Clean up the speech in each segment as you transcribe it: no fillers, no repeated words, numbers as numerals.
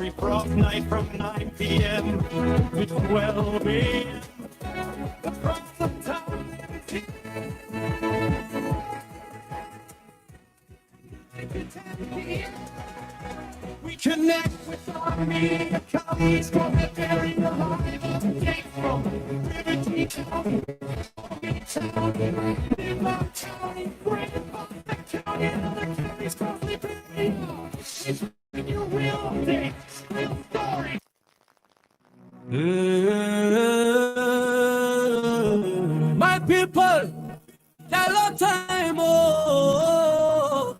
every night from 9 p.m. to 12 a.m. Across the town. We connect with our media colleagues from the very alive to date from Liberty County, Live County, Grandpa County, and other counties across Liberty. It's your real update, real story. My people, hello time, oh.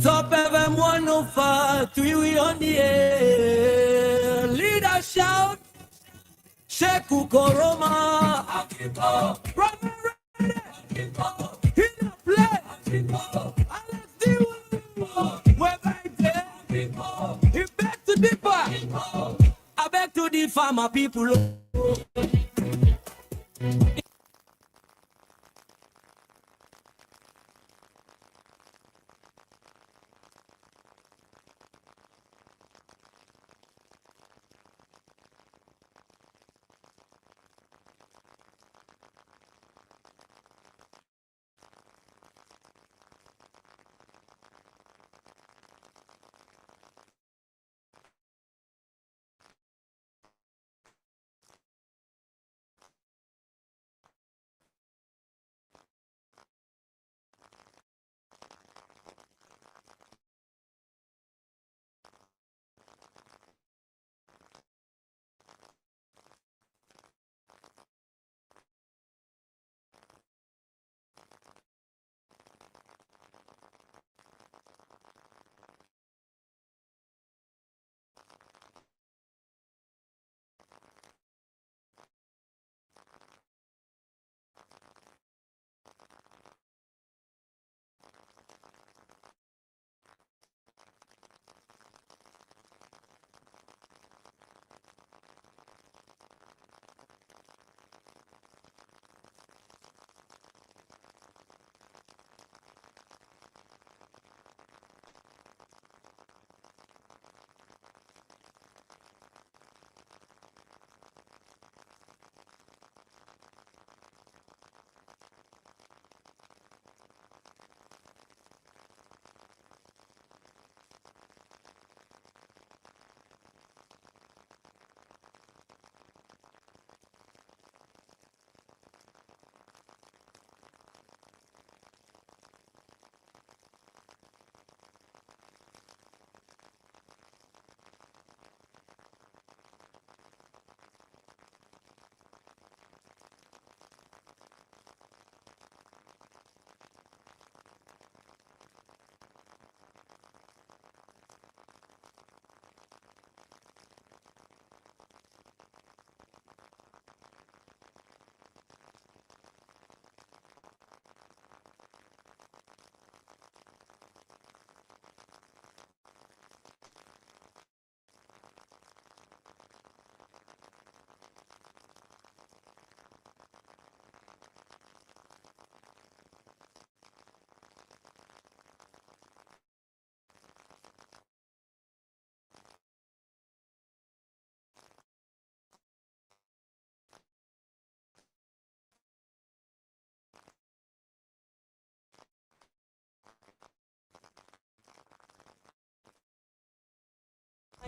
Top FM 105, 3 we on the air. Leader shout, Sheku Koroma, Brother Ready, in the play, Alex D1, we're back there. He back to the bar, I back to the farmer people.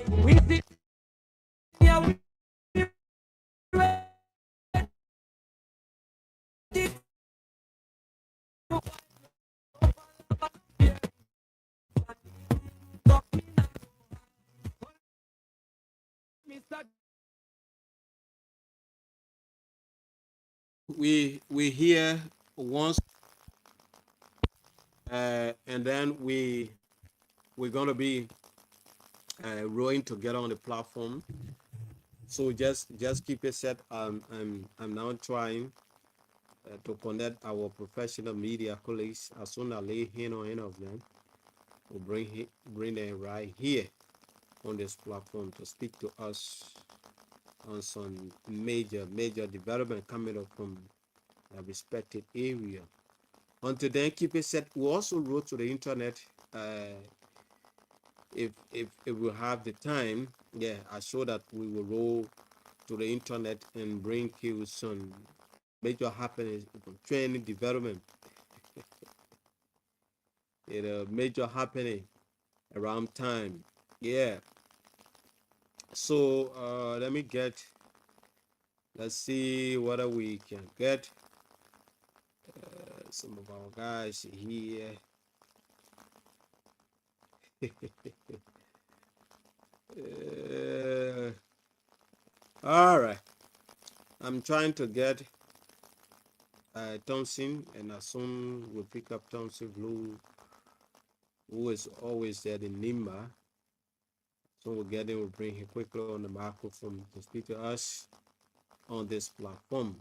We see, yeah, we we hear once, and then we're gonna be rowing together on the platform. So just keep it set. I'm now trying to connect our professional media colleagues. As soon as I lay hand on any of them, we'll bring them right here on this platform to speak to us on some major development coming up from a respected area. Until then, keep it set. We also wrote to the internet if we have the time, yeah, I sure that we will roll to the internet and bring you some major happenings, training development, major happening around time. Yeah. So let's see whether we can get some of our guys here. uh, all right. I'm trying to get Thompson, and as soon we pick up Thompson who is always there in Nimba. So we'll get him, we'll bring him quickly on the microphone to speak to us on this platform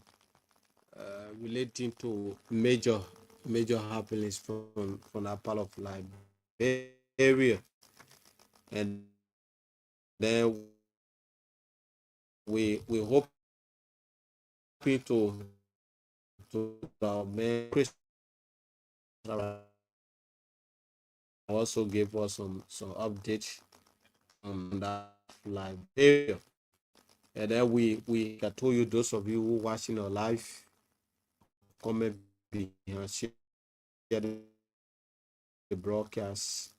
relating to major happenings from that part of Liberia. And then we hoping to our man Chris also give us some updates on that Liberia. And then we I told you, those of you who watching our live, comment behind, share the broadcast.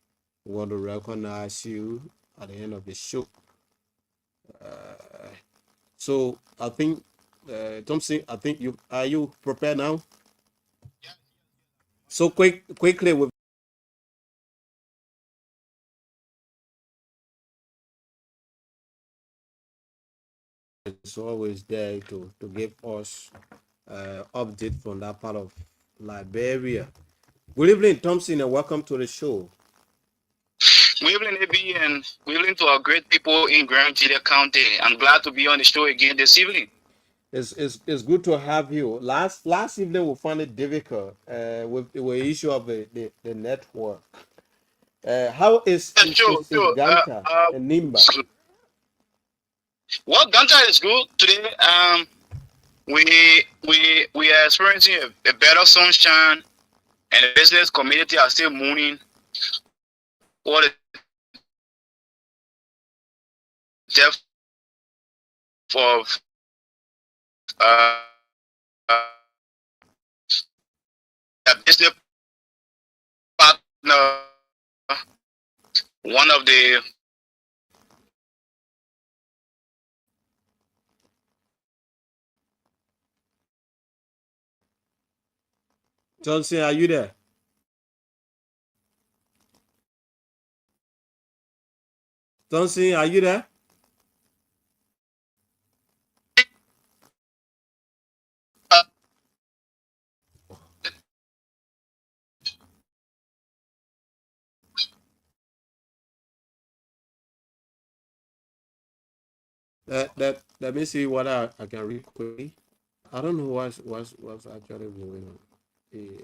We want to recognize you at the end of the show. So I think Thompson, I think you prepared now? So quickly with is always there to give us update from that part of Liberia. Good evening, Thompson, and welcome to the show. Good evening, AB, and good evening to our great people in Grand GEDEH County. I'm glad to be on the show again this evening. It's good to have you. Last evening we found it difficult with the issue of the network. How Yeah, sure, is sure. Ganta and Nimba? Well, Ganta is good today. We are experiencing a better sunshine, and the business community are still moving all the depth of Johnson, are you there? Johnson, are you there? Let me see what I can read quickly. I don't know what's actually going on. Yeah,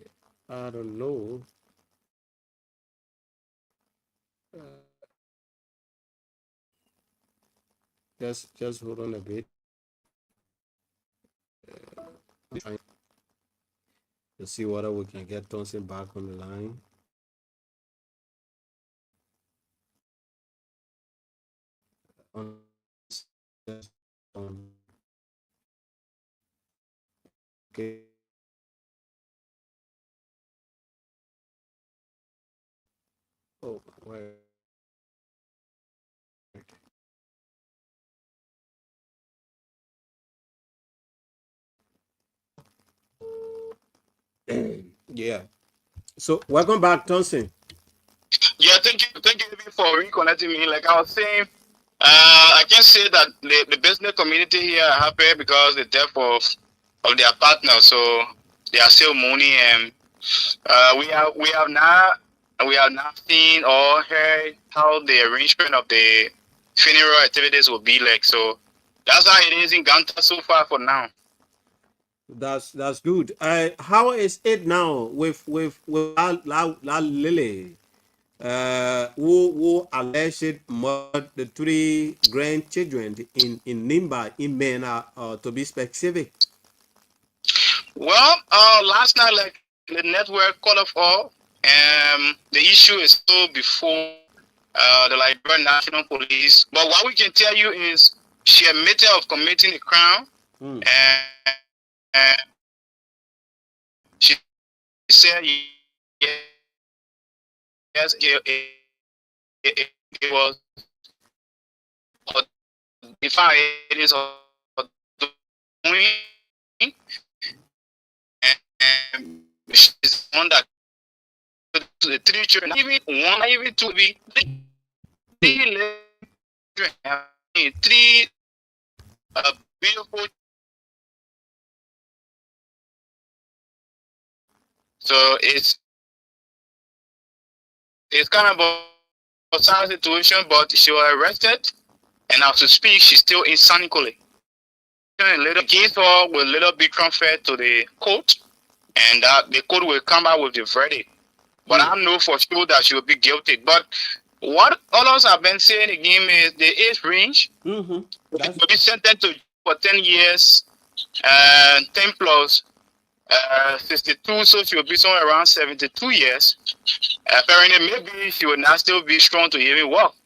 I don't know. Uh, just hold on a bit. Trying to see whether we can get Thompson back on the line. On, on okay. Oh, wait. Yeah. So welcome back, Thompson. Yeah, thank you for reconnecting me. Like I was saying, I can say that the business community here are happy because the depth of their partners. So they are still money, and we have not seen or heard how the arrangement of the funeral activities will be like. So that's how it is in Ganta so far for now. That's good. How is it now with Lily? Who alleged murdered the three grandchildren in Nimba in Mena, to be specific. Well, last night, like the network cut off all. The issue is still before the Liberian National Police. But what we can tell you is she admitted of committing a crime, Mm. and she said yes, it was defined it is doing, and she's the one that the three children, even one, even two, three children, three beautiful. So it's kind of a sad situation, but she was arrested, and as to speak, she's still in San Nicolas. A little case her will little be transferred to the court, and the court will come out with the verdict. But I know for sure that she will be guilty. But what others have been saying again is the age range. Mm-hmm. She will be sentenced to for 10 years, 10 plus 62, so she will be somewhere around 72 years. Apparently, maybe she will not still be strong to even walk.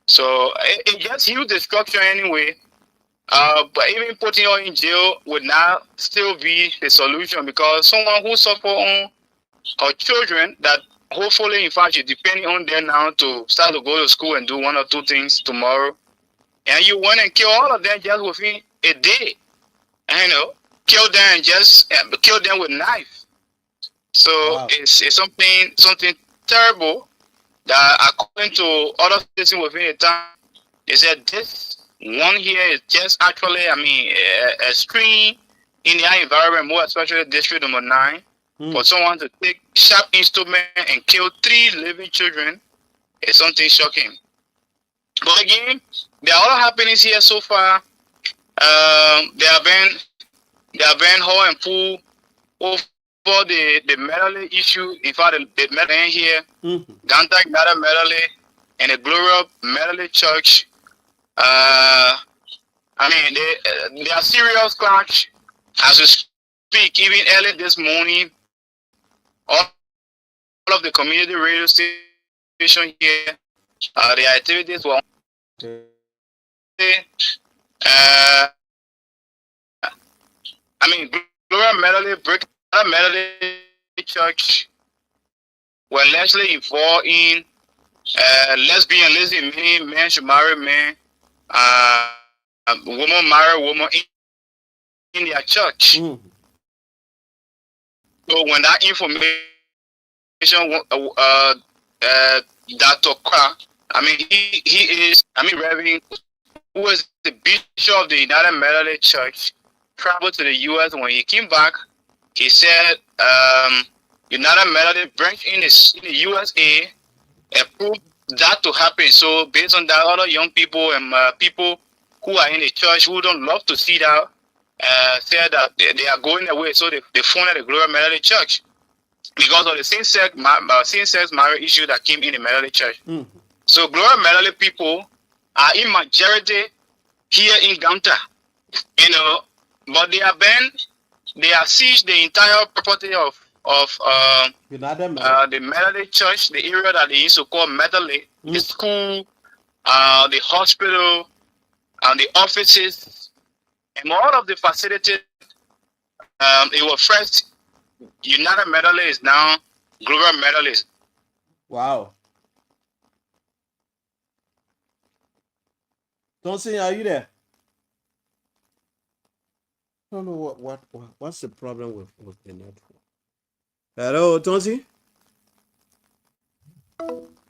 So it gets huge destruction anyway. But even putting her in jail would not still be the solution, because someone who suffer on her children that hopefully in fact you're depending on them now to start to go to school and do one or two things tomorrow, and you want to kill all of them just within a day, and, kill them and just kill them with knife. So Wow. it's something terrible that according to other citizens within the town, they said this one here is just actually, I mean, a stream in their environment, more especially district number 9, for someone to take sharp instrument and kill 3 living children is something shocking. But again, there are other happenings here so far. There have been hoe and pull over the medley issue. In fact, the medley here, Gantak medley, and the Gloria Medley Church. I mean, they are serious clash as we speak. Even early this morning, all of the community radio station here, the activities were on. I mean, Gloria Medley, Brick Medley Church were largely involved in lesbian, meaning men should marry men, woman marry woman in their church. So when that information, Dr. Kra, I mean, Reverend, who was the bishop of the United Methodist Church, traveled to the U.S. When he came back, he said, United Methodist branch in the USA approved that to happen. So based on that, other young people and people who are in the church who don't love to see that said that they are going away. So they founded the Gloria Methodist Church because of the same-sex marriage issue that came in the Methodist Church. So Gloria Methodist people are in majority here in Ganta, but they have seized the entire property of the Methodist Church, the area that they used to call Methodist, the school, the hospital, and the offices, and all of the facilities. It was first United Methodist, is now Global Methodist. Wow. Tonsi, are you there? I don't know what's the problem with the network. Hello, Tonsi?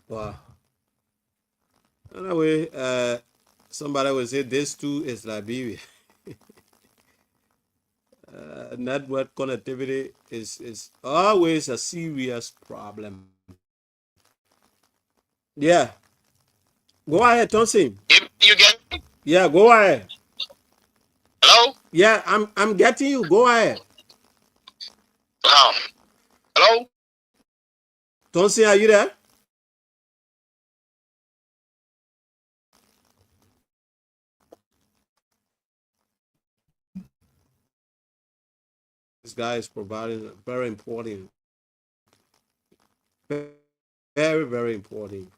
Wow. Anyway, somebody will say this too is Liberia. Network connectivity is always a serious problem. Yeah. Go ahead, Tonsi. You get me? Yeah, go ahead. Hello? Yeah, I'm getting you. Go ahead. Hello? Tonsi, are you there? This guy is providing very important, very, very important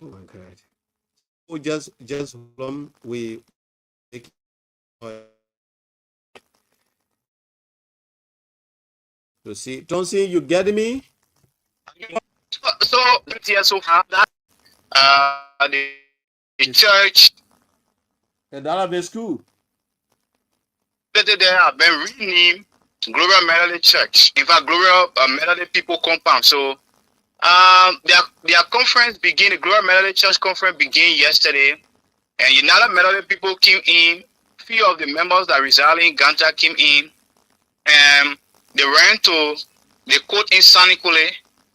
Oh my God. So just hold on. We make to see. Tonsi, you getting me? So here so far that the church Yes. The database school. that they have been renamed Global Melody Church. In fact, Global Melody People Compound. So their conference began. The Global Melody Church conference began yesterday, and United Melody people came in. Few of the members that reside in Ganta came in, and they ran to the court in Sanicule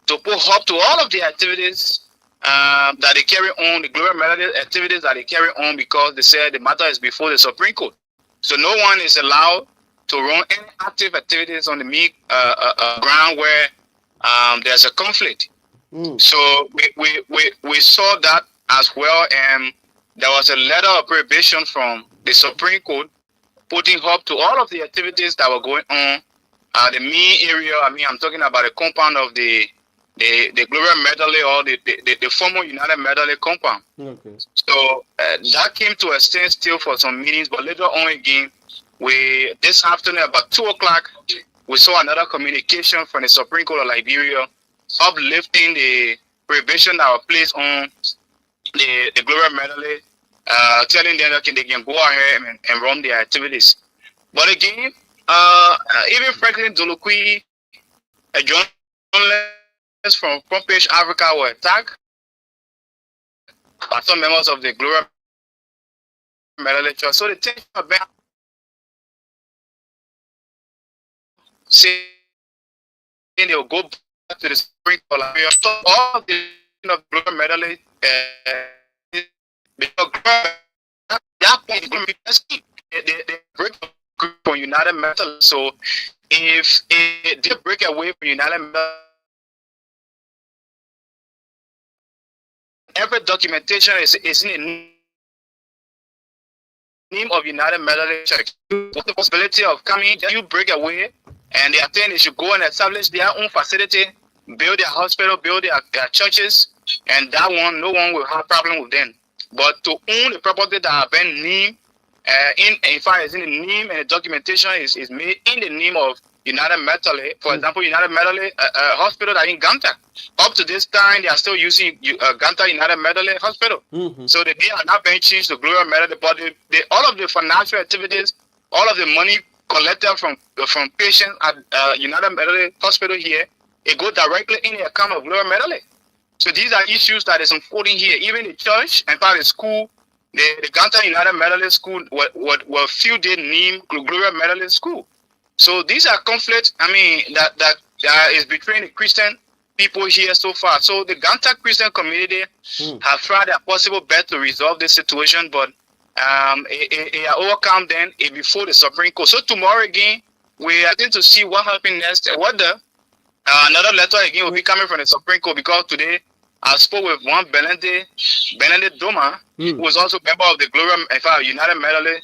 to put up to all of the activities that they carry on, the Global Melody activities that they carry on, because they said the matter is before the Supreme Court. So no one is allowed to run any active activities on the ground where there's a conflict. Mm. So we saw that as well, and there was a letter of prohibition from the Supreme Court putting up to all of the activities that were going on the main area. I mean, I'm talking about the compound of the Global Medley, or the former United Medley compound. Okay. So that came to a standstill for some meetings, but later on again, we this afternoon about 2 o'clock, we saw another communication from the Supreme Court of Liberia uplifting the prohibition that was placed on the Global Medley, telling them that they can go ahead and run their activities. But again, even Franklin Dolokwi, a journalist from Front Page Africa, were attacked by some members of the Global Medley Church. So the tension have been saying they will go back to the Supreme Court of Liberia, stop all of the of the Global Medley because that point is going to be they break away from United Metal. So if they break away from United Metal, every documentation is in the name of United Methodist Church. The possibility of coming, you break away, and they are saying they should go and establish their own facility, build their hospital, build their churches, and that one, no one will have problem with them. But to own the property that have been named, in fact, is in the name, and the documentation is made in the name of United Methodist. For example, United Methodist Hospital that in Ganta. Up to this time, they are still using Ganta United Methodist Hospital. Mm-hmm. So they are not being changed to Global Methodist, but all of the financial activities, all of the money collected from patients at United Methodist Hospital here, it goes directly in the account of Global Methodist. So these are issues that is unfolding here. Even the church, and part of the school, the Ganta United Methodist School, were few did name Global Methodist School. So these are conflicts. I mean that is between the Christian people here so far. So the Ganta Christian community have tried their possible best to resolve this situation, but it overcome then before the Supreme Court. So tomorrow again, we are going to see what happens next. What the another letter again will be coming from the Supreme Court, because today I spoke with one Benedict Doma, who was also a member of the Global United Methodist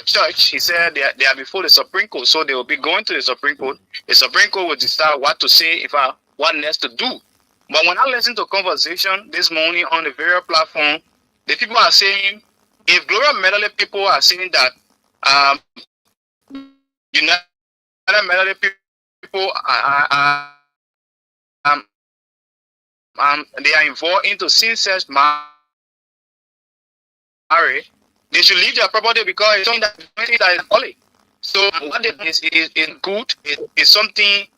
Church. He said they are before the Supreme Court, so they will be going to the Supreme Court. The Supreme Court will decide what to say, what next to do. But when I listened to conversation this morning on the various platform, the people are saying, if Global Methodist people are saying that United Methodist people they are involved into same-sex marriage, they should leave their property, because it's something that is holy. So what they is good, is something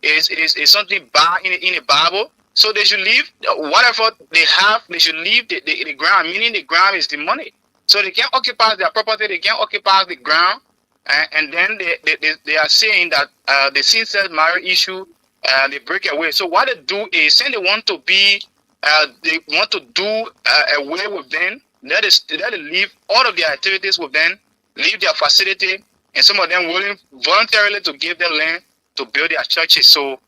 bad in the Bible. So they should leave whatever they have. They should leave the ground, meaning the ground is the money. So they can't occupy their property. They can't occupy the ground, and then they are saying that the same-sex marriage issue, they break away. So what they do is, saying they want to do away with them. Let it leave all of their activities with them, leave their facility, and some of them willing voluntarily to give them land to build their churches. So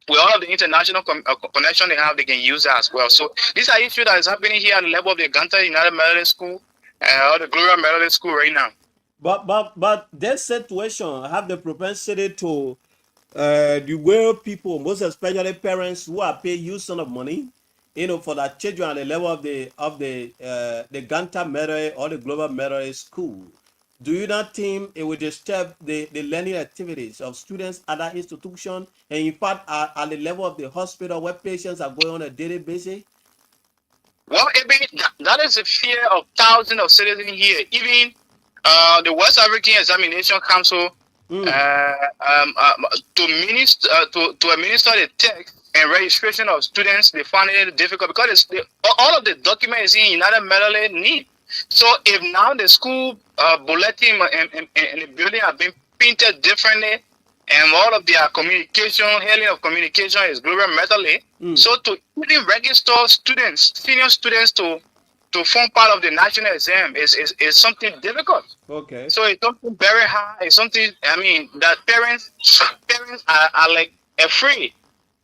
with all of the international connection they have, they can use that as well. So these are issues that is happening here at the level of the Ganta United Methodist School or the Global Methodist School right now. But that situation have the propensity to the world people, most especially parents who are paid huge sum of money for the children at the level of the Ganta Merit or the Global Merit School, do you not think it will disturb the learning activities of students at that institution, and in fact at the level of the hospital where patients are going on a daily basis? Well, even that is a fear of thousands of citizens here. Even the West African Examination Council, Mm. to administer the text and registration of students, they find it difficult because all of the documents in United Methodist need. So if now the school bulletin and the building have been painted differently, and all of their communication, handling of communication is global methodly. Mm. So to even register students, senior students to form part of the national exam is something difficult. Okay. So it's something very hard. It's something that parents are like afraid.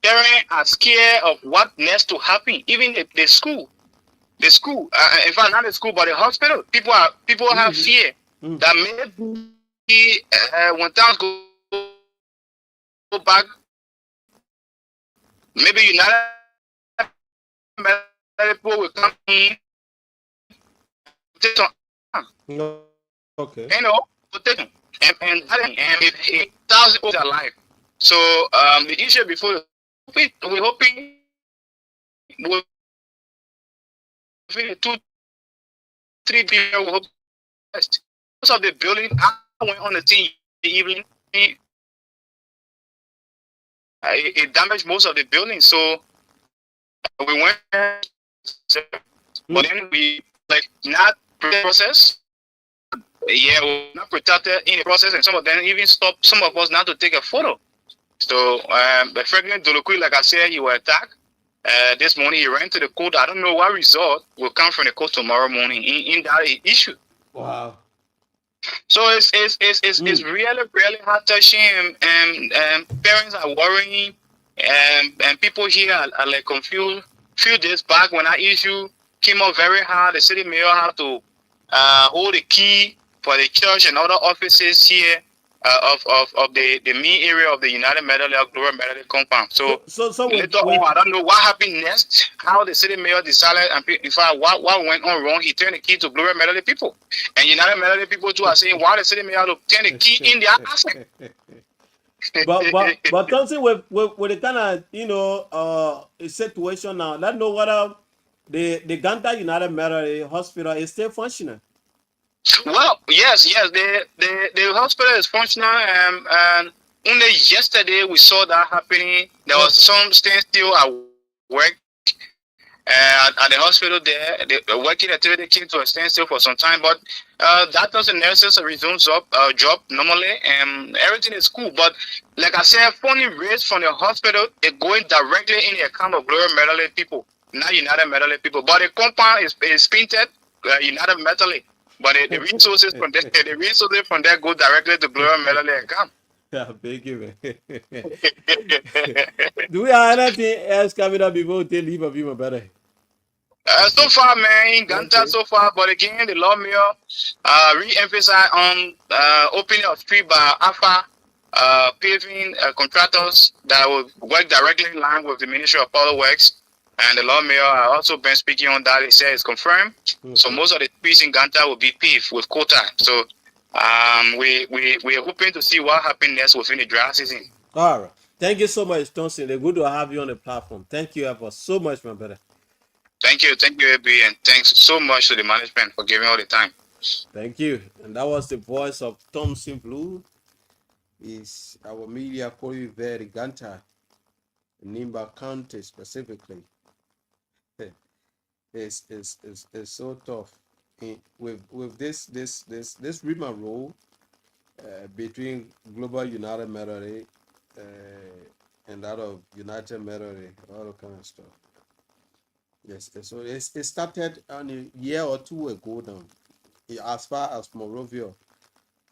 Parents are scared of what next to happen. Even the school, in fact, not the school, but the hospital. People have Mm-hmm. fear Mm. that maybe when times go back, maybe United Medical will come in, take some, Okay. protection, and if 1,000 are alive. So the issue before we're hoping within 2-3 people we hope test. Most of the building I went on the team evening, it damaged most of the building. So we went, Mm. but then we like not process. Yeah, we're not protected in the process, and some of them even stop some of us not to take a photo. So, the Franklin Doloku, like I said, he was attacked. This morning he ran to the court. I don't know what result will come from the court tomorrow morning in that issue. Wow. So it's Mm. really heart touching, and parents are worrying, and people here are like confused. Few days back when that issue came up very hard, the city mayor had to hold the key for the church and other offices here of the main area of the United Methodist Global Methodist compound. So So so so later on, I don't know what happened next, how the city mayor decided, and in fact, what went on wrong. He turned the key to Global Methodist people. And United Methodist people too are saying, why the city mayor to turn the key in their absence? but Thompson with the kind of situation now, let know whether the Ganta United Methodist Hospital is still functioning. Well, yes, the hospital is functional, and only yesterday we saw that happening. There was Okay. some standstill at work at the hospital there. The working activity came to a standstill for some time, but doctors and nurses resume job normally, and everything is cool. But like I said, funding raised from the hospital is going directly in the account of Global Methodist people, not United Methodist people. But the compound is painted United Methodist. But the resources from there, go directly to Global Methodist account. Yeah, thank you, man. Do we have anything else coming up before we leave of you, my brother? So far, man, in Ganta Okay. so far, but again, the lawmaker re-emphasize on opening of street by Alpha paving contractors that will work directly in line with the Ministry of Public Works. And the lawmaker also been speaking on that. He said it's confirmed. So Okay. most of the streets in Ganta will be paved with quota. So we are hoping to see what happens next within the dry season. All right. Thank you so much, Thompson. It's good to have you on the platform. Thank you ever so much, my brother. Thank you, AB, and thanks so much to the management for giving all the time. Thank you. And that was the voice of Thompson Blue. Is our media calling very Ganta, Nimba County specifically. It's so tough. With this rigmarole between Global United Methodist and that of United Methodist, all kind of stuff. Yes, so it started on a year or two ago now. As far as Morovia,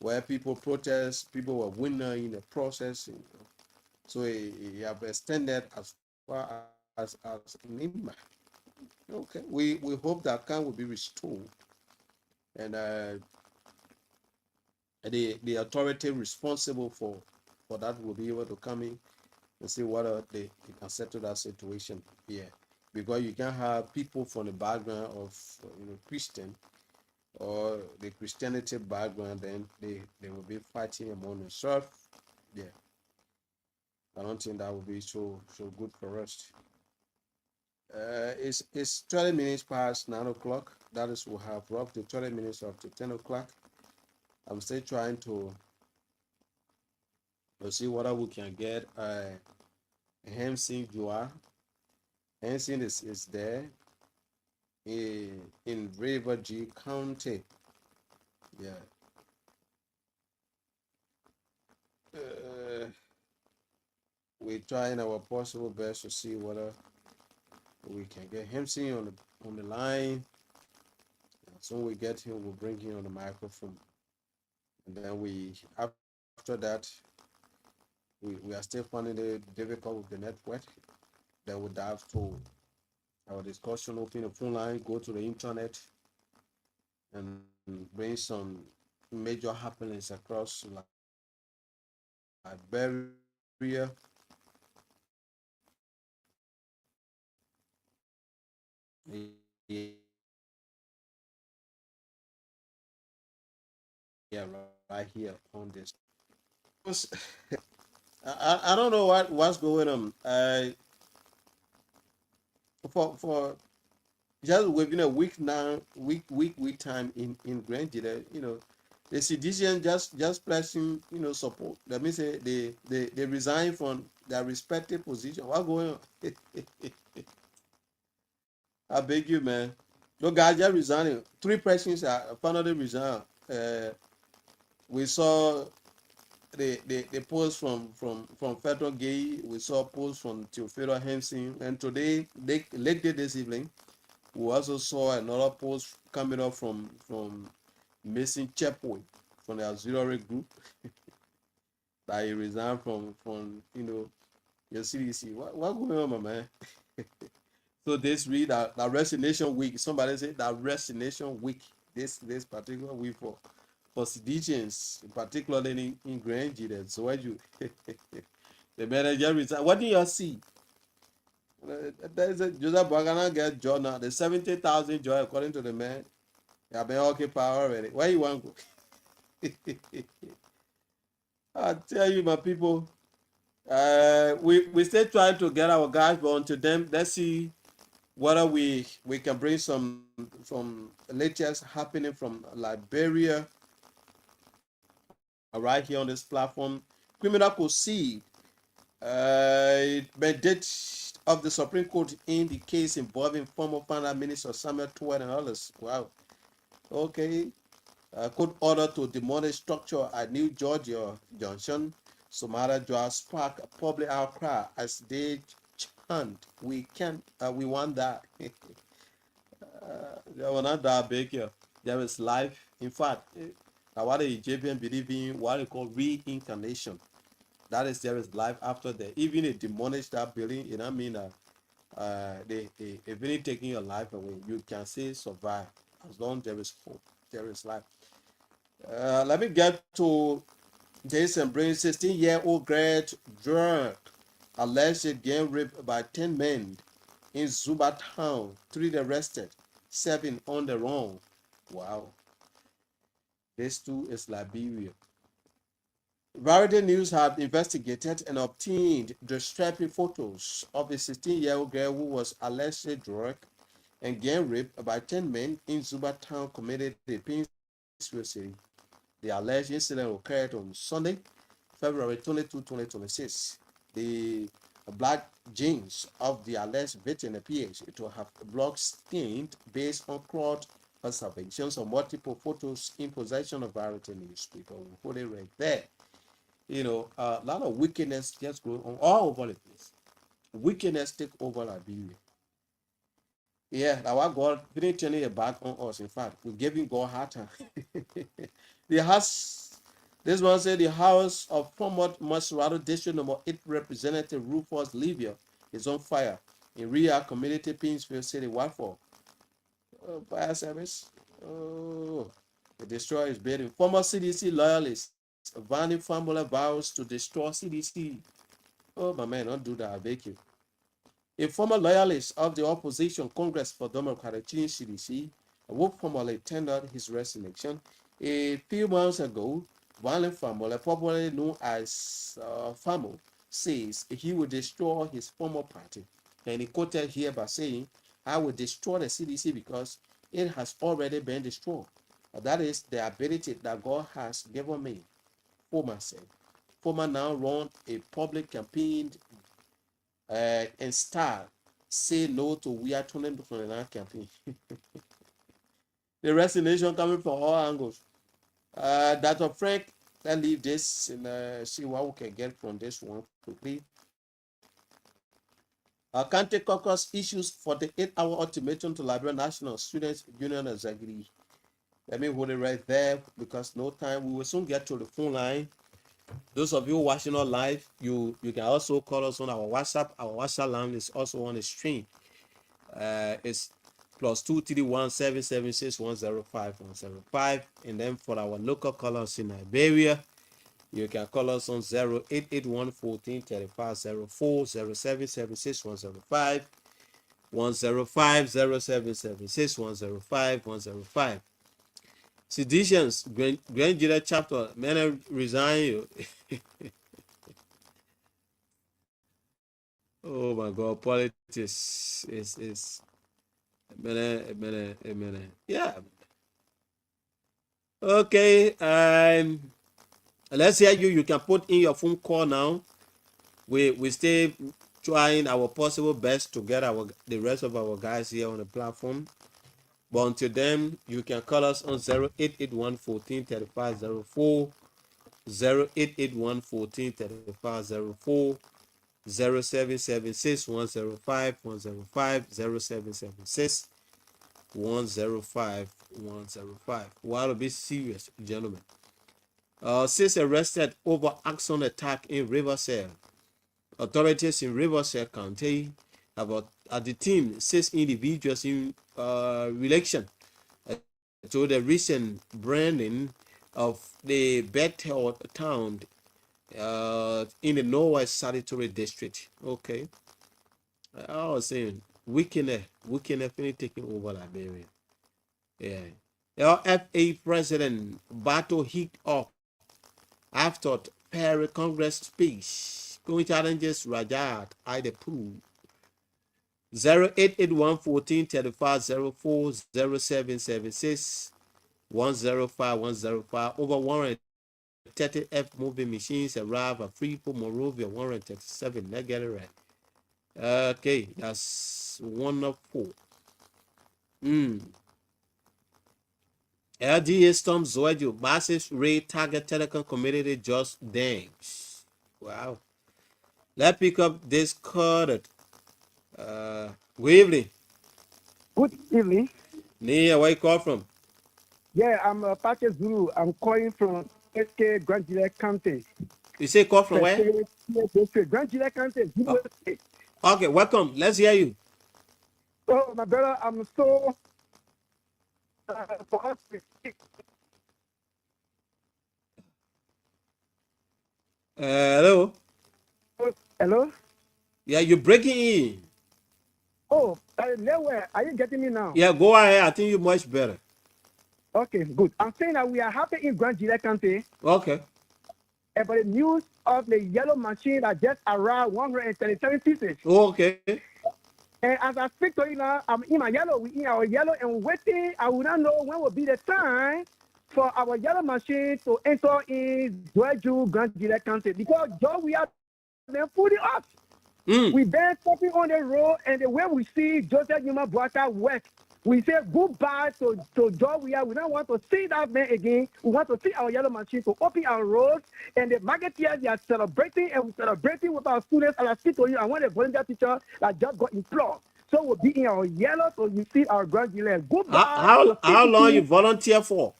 where people protest, people were winning in the process. So it have extended as far as Nimba. Okay, we hope that can will be restored, and the authority responsible for that will be able to come in and see what they can settle that situation here. because you can have people from the background of Christian or the Christianity background, then they will be fighting among themselves. Yeah, I don't think that would be so good for us. It's 20 minutes past 9 o'clock. That is, we have roughly 20 minutes up to 10 o'clock. I'm still trying to see whether we can get Hampson Joa. Hampson is there in River G County. Yeah. Uh, we're trying our possible best to see whether we can get Hampson on the line. As soon as we get him, we'll bring him on the microphone. And then after that, we are still finding it difficult with the network. Then we dive to our discussion, open the phone line, go to the internet, and bring some major happenings across Liberia. Yeah, right here on this. I don't know what's going on. For just within a week now, week time in Grand GEDEH, the citizens just pressing support. That means they resign from their respective position. What going on? I beg you, man. No guys just resigning. Three persons are finally resign. Uh, we saw the post from Federal Gay. We saw post from Theophilo Henson, and today, late day this evening, we also saw another post coming up from Mason Chepwood from the auxiliary group that he resigned from your CDC. What going on, my man? So this week, that resignation week. Somebody said that resignation week. This particular week for citizens, particularly in Grand GEDEH. So what you the manager resigned. What do you see? There's a Joseph Bagana get job now. The 70,000 job according to the man. You have been occupied already. Where you want to go? I tell you, my people. We still trying to get our guys, but until then, let's see whether we can bring some latest happening from Liberia right here on this platform. Criminal proceed mandate of the Supreme Court in the case involving former Finance Minister Samuel Tuwet and others. Wow. Okay. Court order to demolish structure at New Georgia Junction. Somalia just spark a public outcry as they chant, we want that. They will not die big here. There is life. In fact, now what the Egyptian believe in what they call reincarnation. That is, there is life after death. Even they demolish that building, you know what I mean? They even taking your life away, you can still survive as long as there is hope, there is life. Let me get to this and bring 16-year-old girl drunk, alleged gang raped by 10 men in Zuba town, 3 arrested, 7 on the run. Wow. This too is Liberia. Variety News have investigated and obtained disturbing photos of a 16-year-old girl who was allegedly drugged and gang raped by 10 men in Zuba town committed in Painesville City. The alleged incident occurred on Sunday, February 22, 2026. The black jeans of the alleged victim appears to have blood stained based on crowd observations of multiple photos in possession of Variety newspaper. We'll put it right there. A lot of wickedness just going on all over the place. Wickedness take over Liberia. Yeah, that what God didn't turn it back on us. In fact, we giving God hard time. The house, this one said the house of former Maserado District Number 8 Representative Rufus Livia is on fire in Ria Community, Painesville City. What for? Fire service. Oh, the destroyer is building. Former CDC loyalist Vanny Fambola vows to destroy CDC. Oh, my man, don't do that. I beg you. A former loyalist of the opposition Congress for Democratic Change (CDC), who formally tendered his resignation a few months ago, Violent Famole, popularly known as Famo, says he will destroy his former party. And he quoted here by saying, "I will destroy the CDC because it has already been destroyed. That is the ability that God has given me," Foma said. Foma now run a public campaign and start say no to we are 2029 campaign. The resignation coming from all angles. Dr. Frank, let's leave this and see what we can get from this one quickly. County caucus issues for the 8-hour ultimatum to Liberia National Students Union Executive. Let me hold it right there because no time. We will soon get to the phone line. Those of you watching us live, you can also call us on our WhatsApp. Our WhatsApp line is also on the stream. It's +231-776-105-105. And then for our local callers in Liberia, you can call us on 0881-14-3504, 0776-105, 105, 0776-105, 105. Seditions, Grand GEDEH chapter, men resign you. Oh my God, politics is a minute. Yeah. Okay. Let's hear you. You can put in your phone call now. We stay trying our possible best to get the rest of our guys here on the platform. But until then, you can call us on 0881-14-3504, 0881-14-3504, 0776-105-105, 0776-105-105. Well, to be serious, gentlemen. Since arrested over Axon attack in Riverside, authorities in Riverside County have detained 6 individuals in relation to the recent branding of the Bethel town in the Northwest Sanitary District. Okay. I was saying, wickedness finally taking over Liberia. Yeah. LFA President battle heat up after Perry Congress speech. Going challenges Rajat I the pool. 0881-14-3504, 0776 105 105. Over 130 F moving machines arrive at Freeport, Monrovia, 137. Let's get it right. Okay, that's 104. LDA storm Zoedio, massive raid target telecom community just dams. Wow. Let's pick up this card. Good evening. Good evening. Nia, where you call from? Yeah, I'm Pache Zulu. I'm calling from SK Grand GEDEH County. You say call from where? Grand GEDEH County. Okay, welcome. Let's hear you. Oh, my brother, I'm so for us to speak. Hello? Hello? Yeah, you're breaking in. Oh, nowhere. Are you getting me now? Yeah, go ahead. I think you're much better. Okay, good. I'm saying that we are happy in Grand GEDEH County Okay. about the news of the yellow machine that just arrived 137 pieces. Okay. And as I speak to you now, I'm in my yellow, we in our yellow and waiting. I will not know when will be the time for our yellow machine to enter in Dweju, Grand GEDEH County because Joe, we are then fully up. We been stepping on the road, and the way we see Joseph Numa Boata work, we say goodbye to Joe. We don't want to see that man again. We want to see our yellow machine to open our roads, and the marketeers they are celebrating, and we're celebrating with our students. And I speak to you, I want a volunteer teacher that just got employed. So we'll be in our yellow, so you see our Grand GEDEH. Goodbye. How long you volunteer for?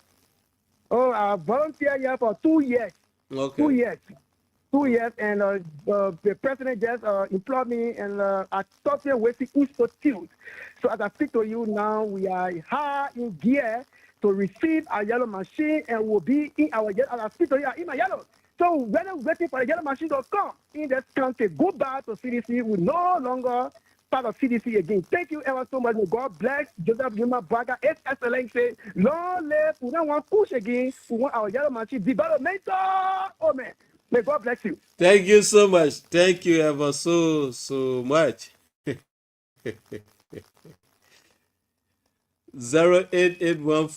Oh, I volunteer here for 2 years. Okay. 2 years. 2 years, and the president just employed me and at Software Wasting Institute. So as I speak to you now, we are high in gear to receive our yellow machine, and we'll be in our yellow. As I speak to you, in my yellow. So we're waiting for the yellow machine to come in this country. Goodbye to CDC. We no longer part of CDC again. Thank you ever so much. May God bless Joseph Yuma Braga, His Excellency. Long live, we don't want push again. We want our yellow machine developmental. Oh man. May God bless you. Thank you so much. Thank you ever so much. 0881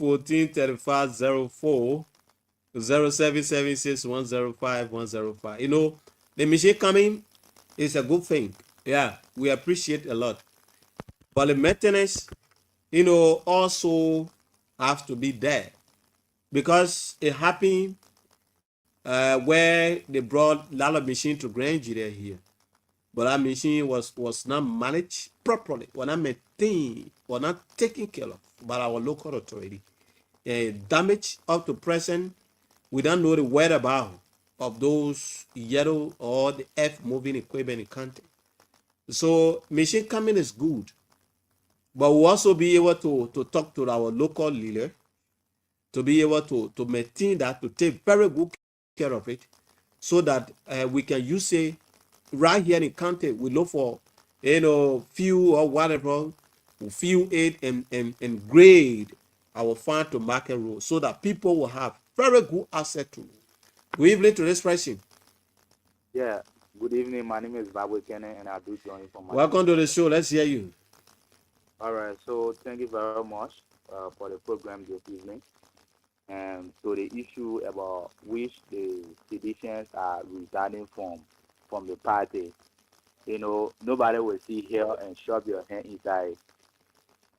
0776105105. You know, the machine coming is a good thing. Yeah, we appreciate a lot. But the maintenance, you know, also have to be there because it happened where they brought a lot of machine to Grand GEDEH here. But that machine was not managed properly, was not maintained, was not taken care of by our local authority. Damage up to present, we don't know the whereabouts of those yellow or the F moving equipment in country. So machine coming is good, but we'll also be able to talk to our local leader to be able to maintain that, to take very good care of it, so that we can use it right here in county. We look for, you know, fuel or whatever, we fuel it and grade our farm to market road so that people will have very good access to it. Good evening to this person. Yeah, good evening. My name is Babu Kene, and I do join from my. Welcome to the show. Let's hear you. All right, so thank you very much for the program this evening. And so the issue about which the citizens are resigning from the party, you know, nobody will see here and shove your hand inside.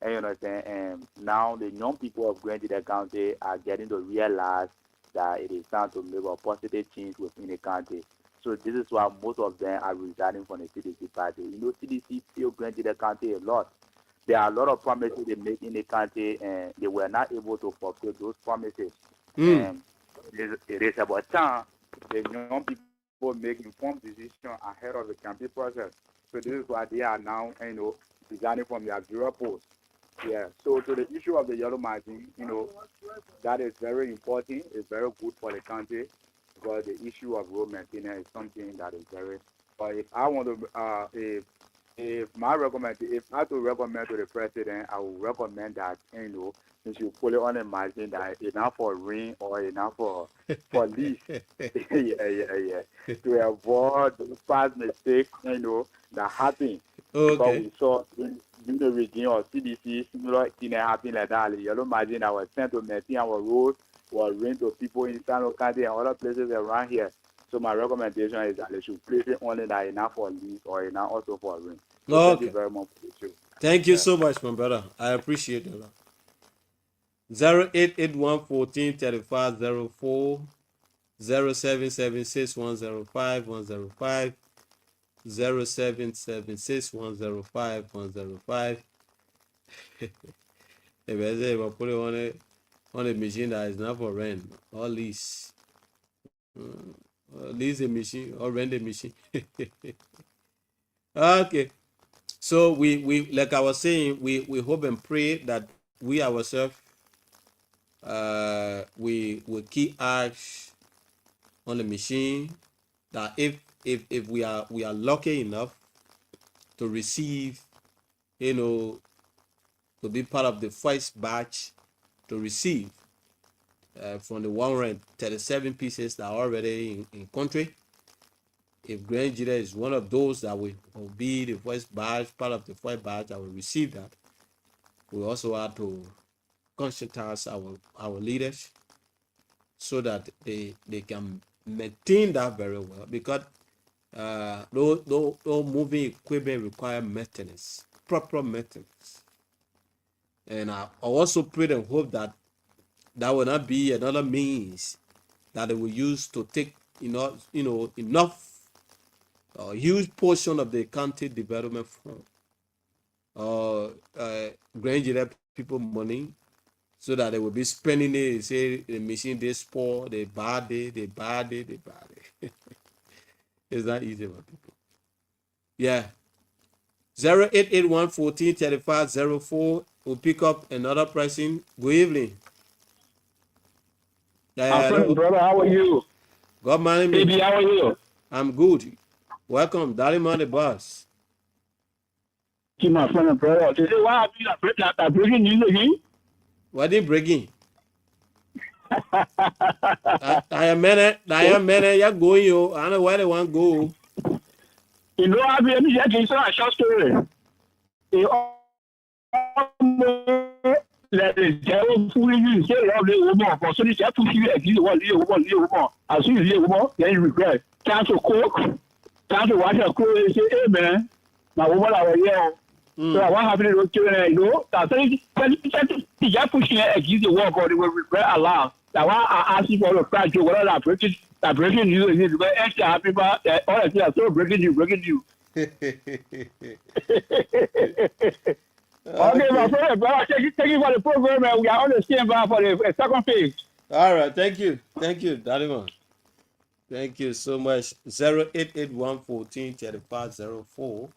And you know what I'm saying? And now the young people of Grand GEDEH County are getting to realize that it is time to make a positive change within the county. So this is why most of them are resigning from the CDC party. You know, CDC failed Grand GEDEH County a lot. There are a lot of promises they make in the county, and they were not able to fulfill those promises. And it is about time the young people make informed decisions ahead of the campaign process. So this is why they are now, you know, resigning from their bureau posts. Yeah. So to the issue of the yellow margin, you know, that is very important. It's very good for the country because the issue of road maintenance is something that is very. But if I want to, if my recommend, if I to recommend to the president, I would recommend that, you know, since you put it on the margin that it's not for rain or it's not for lease. yeah. To avoid those past mistakes, you know, that happen. Okay. Because we saw in the region of CDC, similar thing that happened like that. The yellow margin that was sent to maintain our road was rent to people in San County and other places around here. So my recommendation is that they should place it only that enough for lease or enough also for rent. So Okay. thank you very much for the show. Thank you so much, my brother. I appreciate it a lot. 0881 14 35 04 0776 105 105 0776 105 105. If I say if I put it on a machine that is not for rent or lease, lease a machine or rent a machine. Okay. So we like I was saying, we hope and pray that we ourselves we will keep eyes on the machine, that if we are lucky enough to receive, you know, to be part of the first batch to receive from the 137 pieces that are already in country. If Grand GEDEH is one of those that will be the first batch, part of the first batch that will receive that, we also have to conscientize our leaders so that they can maintain that very well, because those moving equipment require maintenance, proper maintenance. And I also pray and hope that that will not be another means that they will use to take enough huge portion of the county development fund Grand GEDEH people money, so that they will be spending it. They say the machine they spoil, they buy it. It's not easy for people. Yeah. 0881 14 35 04. We'll pick up another person. Good evening. My friend, brother, how are you? God morning, me. Baby, how are you? I'm good. Welcome, Daddy Man the boss. to my friend and brother. They say, why have you that breaking news again? What they breaking? I am man, ya going yo. I don't know where they want go. You know, I've been yet in a short story. They let the devil fool you, say, love the woman, for so this push you at you, one woman. As soon as you woman, then you regret. Time to cook, time to wash your clothes, say, hey man, my woman, I was here. So I want to have it with children, you know. That's the just pushing against the wall, but they will regret a lot. That's why I ask you for the price, you whatever that breaking you is because extra happy about that all the things are so breaking you. Okay, my friend, brother, thank you for the program, and we are on the same bar for the second phase. All right, thank you, Daddy man. Thank you so much. 088143504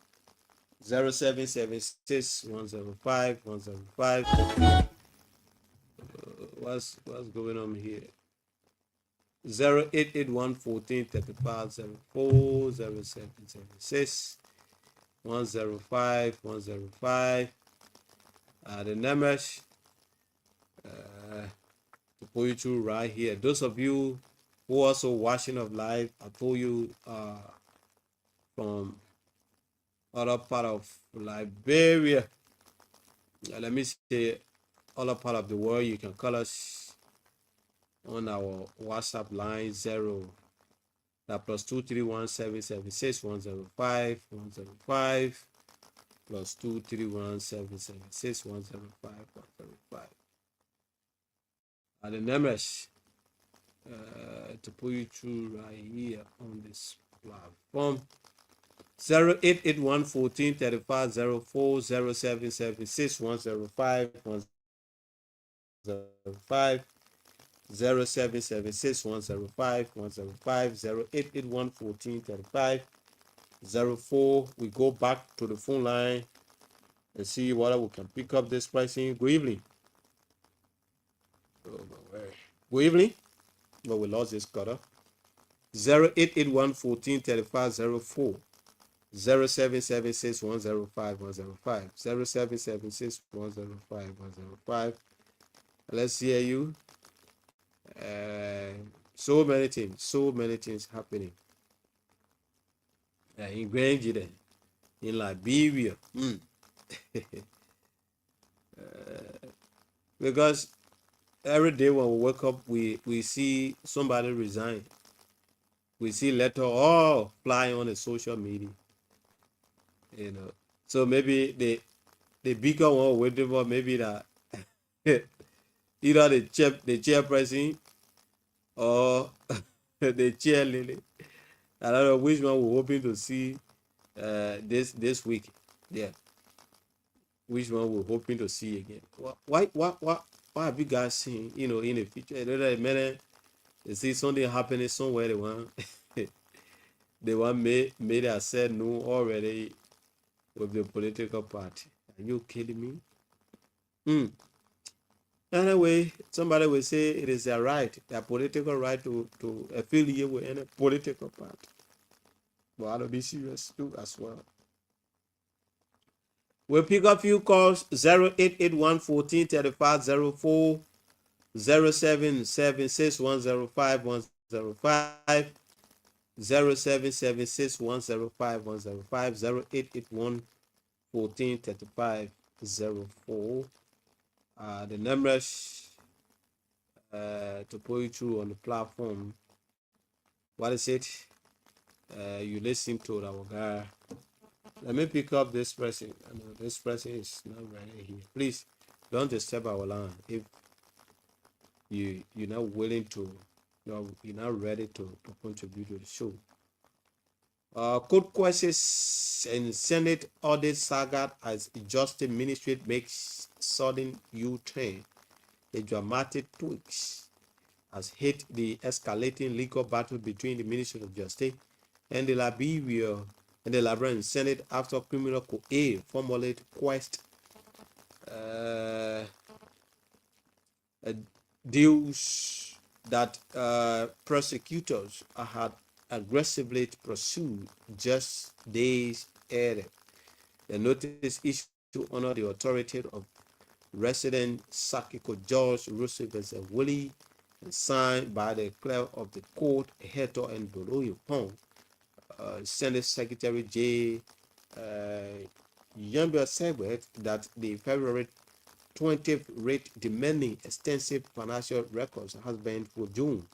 0776105 What's going on here? 088143504 0776105 the numbers to put you through right here. Those of you who are also watching of live, I told you from other part of Liberia. Let me say other part of the world. You can call us on our WhatsApp line 0 plus 231776105 plus 231776105 the numbers to put you through right here on this platform. 088143504 0776105 088143504 we go back to the phone line and see whether we can pick up this pricing. Good evening. Good evening. But we lost this cutter. 088143504 0776105 0776105 Let's hear you. So many things happening in GEDEH, in Liberia. Because every day when we wake up, we see somebody resign. We see letter all flying on the social media. You know, so maybe the bigger one waiting for maybe that either the chairperson or the chair lady. I don't know which one we're hoping to see this week. Yeah, which one we're hoping to see again. Why have you guys seen? You know, in the future, they see something happening somewhere. They want made I said no already with the political party. Are you kidding me? Anyway, somebody will say it is their right, their political right to affiliate with any political party. But I don't be serious too as well. We'll pick up few calls 088143504 0776105 0776105 088143504 the numbers to put you through on the platform. What is it? You listen to our guy. Let me pick up this person. I know this person is not ready here. Please don't disturb our line. If you're not willing to, you're not ready to contribute to the show. Court questions and Senate audit saga as Justice Ministry makes sudden U-turn. A dramatic twist has hit the escalating legal battle between the Ministry of Justice and the Liberian Senate after criminal court formulate quest deals that prosecutors had aggressively pursued just days earlier. The notice issued under the authority of resident Sakiko George Roosevelt Willie and signed by the clerk of the court, Heto and Boloyo Pong, Senate Secretary J. Yambia said that the February 20th rate demanding extensive financial records has been for June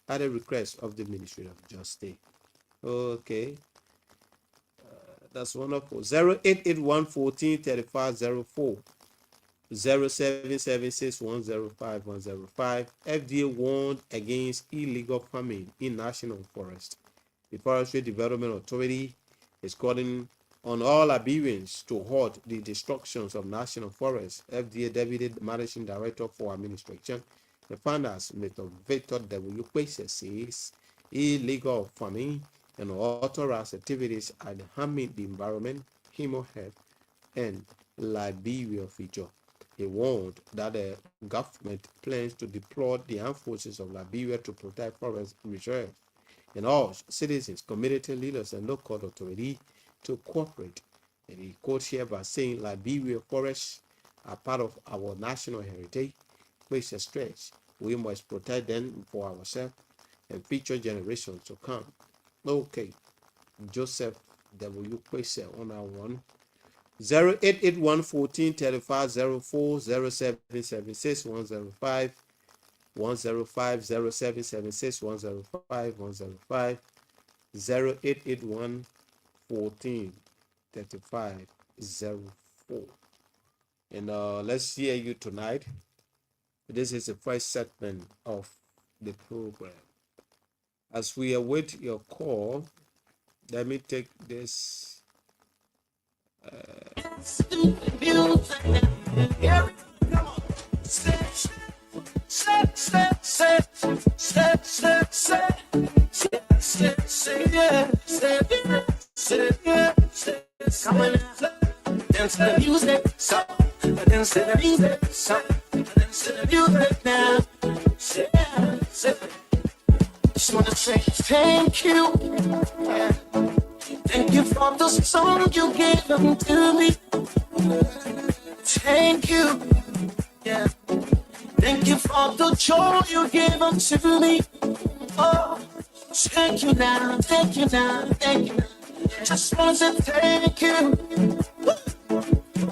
at the request of the Ministry of Justice. Okay, that's wonderful. 0881 14 3504. 0776105105. FDA warned against illegal farming in national forest. The Forestry Development Authority is calling on all Liberians to halt the destructions of national forests. FDA Deputy Managing Director for Administration, the founders, Mr. Victor W. Quase, says illegal farming and unauthorized activities are harming the environment, human health, and Liberia future. He warned that the government plans to deploy the armed forces of Liberia to protect forest reserves and urged citizens, community leaders, and local authorities to cooperate. And he quotes here by saying Liberia forests are part of our national heritage. Place a stretch. We must protect them for ourselves and future generations to come. Okay, Joseph W. Quase on our one. 0881 14 35 04 0776 105 105 0776 105 105 0881 14 35 04. And let's hear you tonight. This is the first segment of the program. As we await your call, let me take this. Dance to the music, so dance to the music, so dance to the music now. Just wanna say thank you, yeah. Thank you for the song you gave them to me. Thank you, yeah. Thank you for the joy you gave them to me. Oh, thank you now, thank you now, thank you. Just wanna say thank you.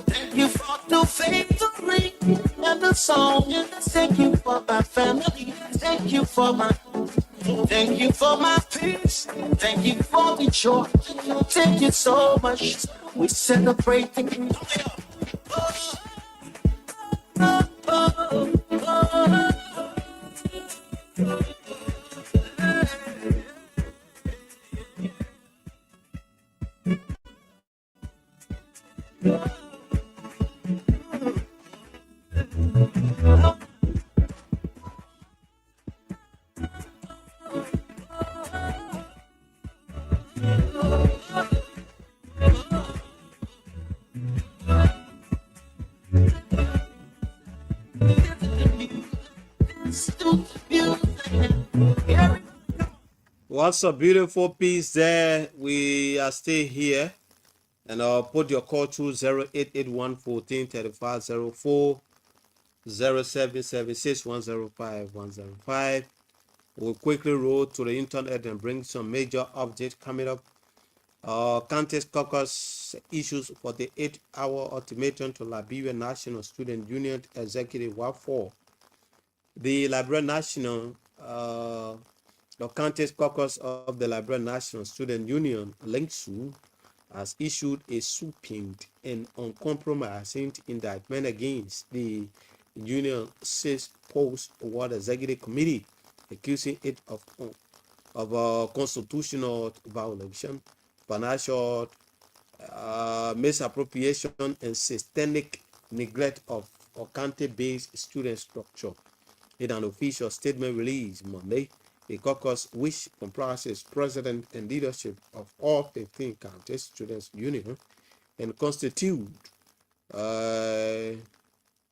Thank you for the victory and the song. Thank you for my family. Thank you for my peace. Thank you for the joy. Thank you so much. We celebrate. Thank you. What's a beautiful piece there? We are still here. And I'll put your call to 0881 14 35 04 0776 105 105. We'll quickly roll to the internet and bring some major updates coming up. Contest caucus issues for the 8-hour ultimatum to Liberia National Student Union Executive Ward 4. The Liberia National, the contest caucus of the Liberia National Student Union, LINCSU, has issued a sweeping and uncompromising indictment against the union six post-award executive committee, accusing it of constitutional violation, financial misappropriation, and systemic neglect of county-based student structure. In an official statement released Monday, the caucus, which comprises president and leadership of all 15 county students' union, and constitute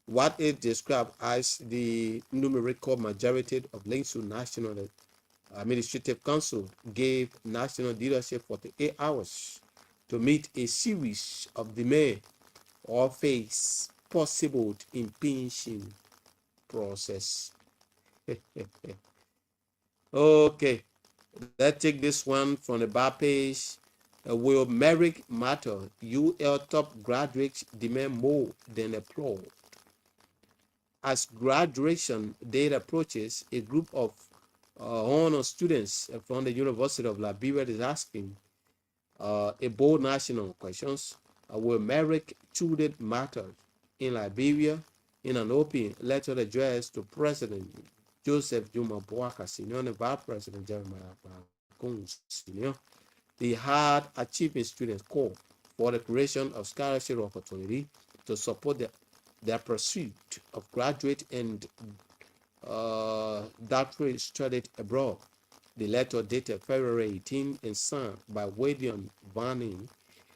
what it described as the numerical majority of LINCSU National Administrative Council, gave national leadership 48 hours to meet a series of demand or face possible impinging process. Okay, let's take this one from the back page. Will merit matter? UL top graduates demand more than applause. As graduation date approaches, a group of honor students from the University of Liberia is asking a bold national questions. Will merit truly matter in Liberia? In an open letter addressed to President Joseph Juma Boaka Sr. and Vice President Jeremiah Bakun Sr., the hard achieving students call for the creation of scholarship opportunity to support their pursuit of graduate and doctorate studied abroad. The letter dated February 18 and signed by William Vanning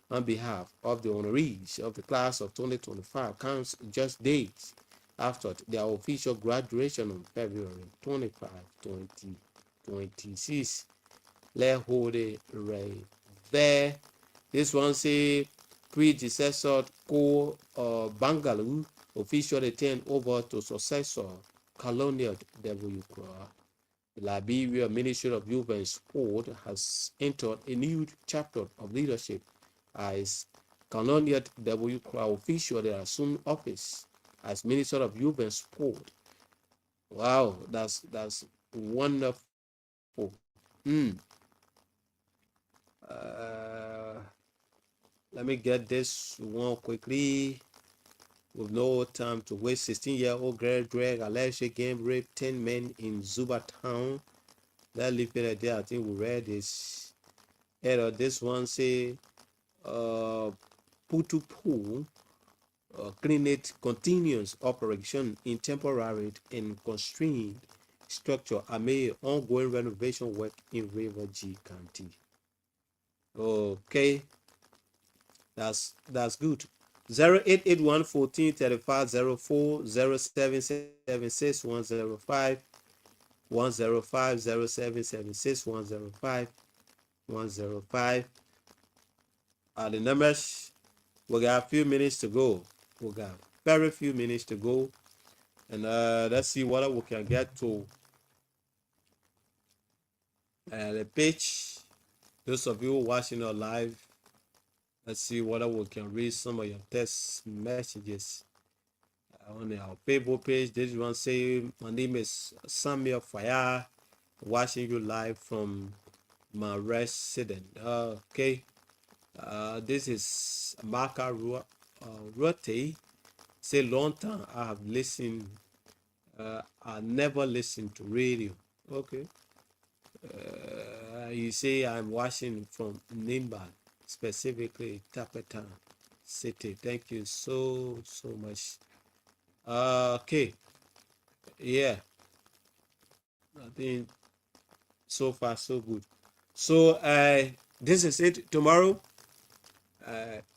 on behalf of the honorees of the class of 2025 comes just days after their official graduation on February 25, 2026. Let's hold it right there. This one say predecessor Co Bangalore officially turned over to successor Colonial W. The Liberia Ministry of Youth and Sport has entered a new chapter of leadership as Colonial W. officially assumed office as Minister of Youth and Sport. Wow, that's wonderful. Let me get this one quickly. With no time to waste, 16-year-old girl drag alleged gang rape 10 men in Zuba town. That leave it there. I think we read this. This one say Putupu clinic continuous operation in temporary and constrained structure amid ongoing renovation work in River G County. Okay, that's good. 0881 14 35 04 0776 105 105 0776 105 105 are the numbers. We got a few minutes to go. We got very few minutes to go, and let's see what we can get to the page. Those of you watching our live, let's see whether we can read some of your text messages on our Facebook page. This one say, my name is Samuel Fire, watching you live from my resident. Okay. This is Maka Rote. Say long time I have listened. I never listened to radio. Okay. You say I'm watching from Nimba, specifically Tapatan City. Thank you so much. Okay. Yeah. I think so far so good. So this is it. Tomorrow,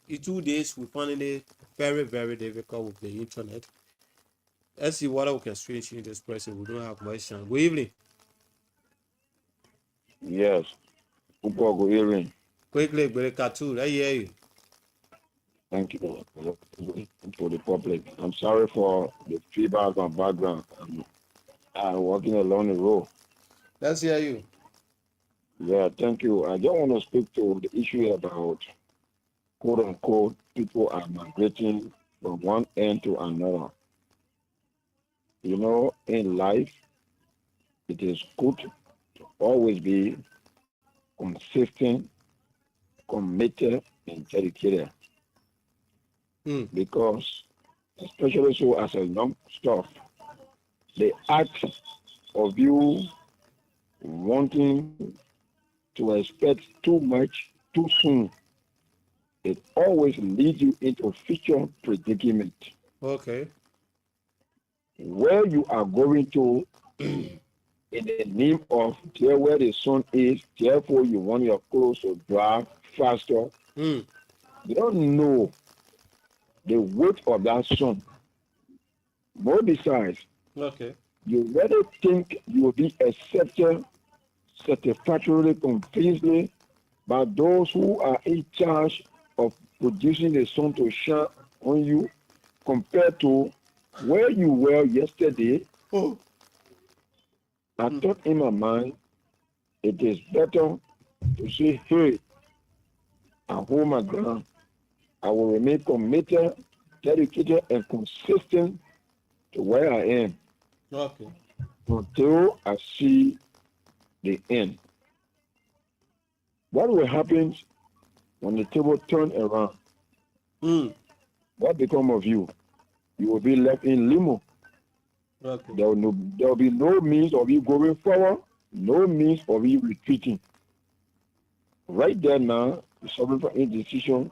in 2 days, we find it very, very difficult with the internet. Let's see what we can switch in this person. We don't have much time. Good evening. Yes. Good evening. Quickly, Berekatu, I hear you. Thank you for the public. I'm sorry for the feedback on background. I'm walking along the road. Let's hear you. Yeah, thank you. I just want to speak to the issue about quote unquote people are migrating from one end to another. You know, in life, it is good to always be consistent, committed, and dedicated. Because, especially so as a young stuff, the act of you wanting to expect too much too soon, it always leads you into future predicament. Okay. Where you are going to in the name of there where the sun is, therefore you want your clothes to dry faster. You don't know the weight of that sun. More besides, okay, you really think you will be accepted satisfactorily, completely by those who are in charge of producing the sun to shine on you compared to where you were yesterday, Oh. I thought in my mind it is better to say, hey, I hold my ground. I will remain committed, dedicated, and consistent to where I am Okay. until I see the end. What will happen when the table turn around? Mm. What become of you? You will be left in limbo. Okay. There will be no means of you going forward, no means of you retreating. Right there now, you suffering from indecision.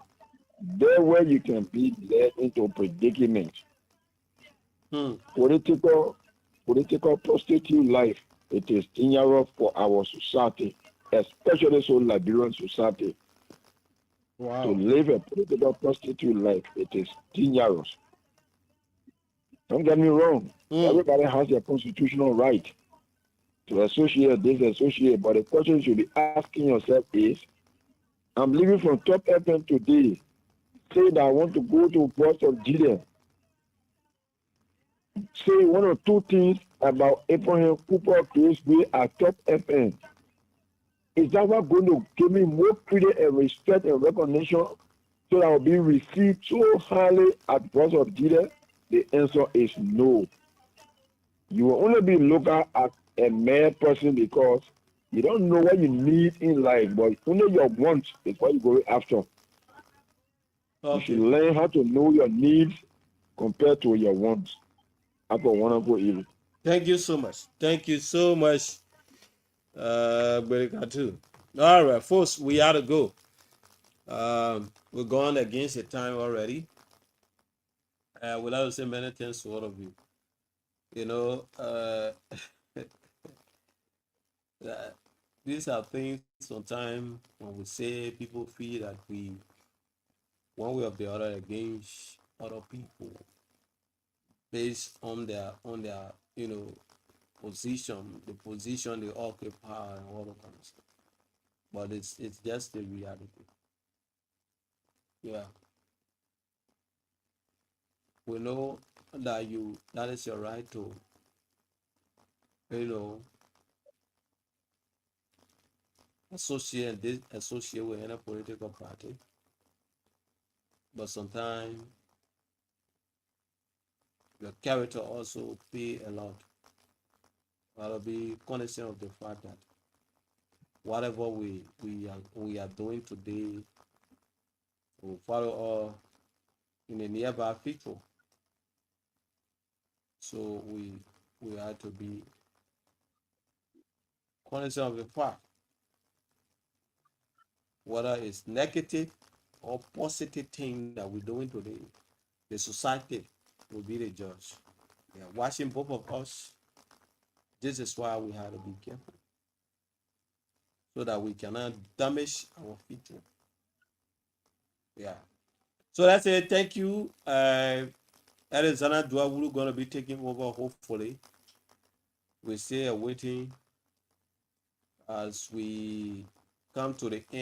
There where you can be led into predicament. Mm. Political prostitute life. It is dangerous for our society, especially so Liberian society. To Wow. live a political prostitute life, it is dangerous. Don't get me wrong. Mm. Everybody has their constitutional right to associate, disassociate. But the question you should be asking yourself is, I'm leaving from Top FM today. Say that I want to go to Voice of GEDEH. Say one or two things about Abraham Cooper Closeway at Top FM. Is that what going to give me more credit and respect and recognition so that I'll be received so highly at Voice of GEDEH? The answer is no. You will only be looked at a mere person because you don't know what you need in life, but only your wants is what you go after. You should Okay. learn how to know your needs compared to your wants. Have a wonderful evening. Thank you so much. Thank you so much, Berikatu. All right, folks, we ought to go. We're going against the time already. We'd like to say many thanks to all of you. You know, uh, these are things sometimes when we say people feel that we, one way or the other, against other people based on their position, the position they occupy, and all that kind of stuff. But it's just the reality. Yeah, we know that is your right to you know associate with any political party, but sometimes your character also pay a lot. I'll be cognizant of the fact that whatever we are doing today will follow all in the nearby future. So we have to be cognizant of the fact whether it's negative or positive thing that we're doing today. The society will be the judge. Yeah, watching both of us. This is why we have to be careful so that we cannot damage our future. Yeah. So that's it. Thank you. Arizona Dwawulu gonna be taking over hopefully. We're still waiting as we come to the end.